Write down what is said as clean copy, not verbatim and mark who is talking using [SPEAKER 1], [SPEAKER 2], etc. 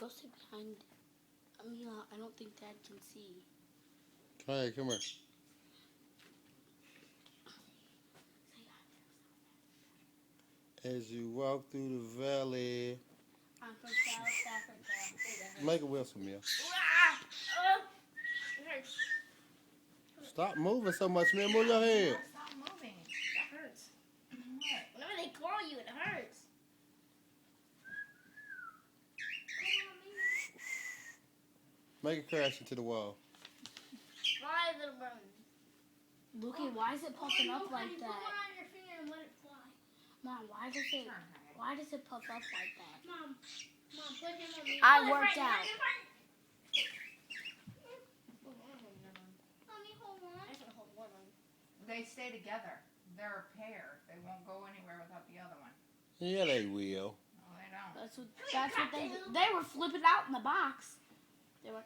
[SPEAKER 1] Go sit behind. I don't think Dad can see.
[SPEAKER 2] Hey, come here. As you walk through the valley.
[SPEAKER 1] I'm from South Africa.
[SPEAKER 2] Make a whistle, Mia.
[SPEAKER 1] It hurts.
[SPEAKER 2] Stop moving so much, man. Move your head.
[SPEAKER 3] Stop moving. That hurts. What?
[SPEAKER 1] Whenever they claw you, it hurts.
[SPEAKER 2] Make it crash into the wall.
[SPEAKER 1] Fly, little bird. Luki, why is it popping up like that?
[SPEAKER 4] Put one on your finger and let it fly.
[SPEAKER 1] Mom, why does it puff up like that?
[SPEAKER 4] Mom, put him on me.
[SPEAKER 1] I worked out.
[SPEAKER 4] Mommy, hold on.
[SPEAKER 1] I can hold one.
[SPEAKER 3] They stay together. They're a pair. They won't go anywhere without the other one.
[SPEAKER 2] Yeah, they will.
[SPEAKER 3] No, they don't.
[SPEAKER 1] That's what they were flipping out in the box. They were.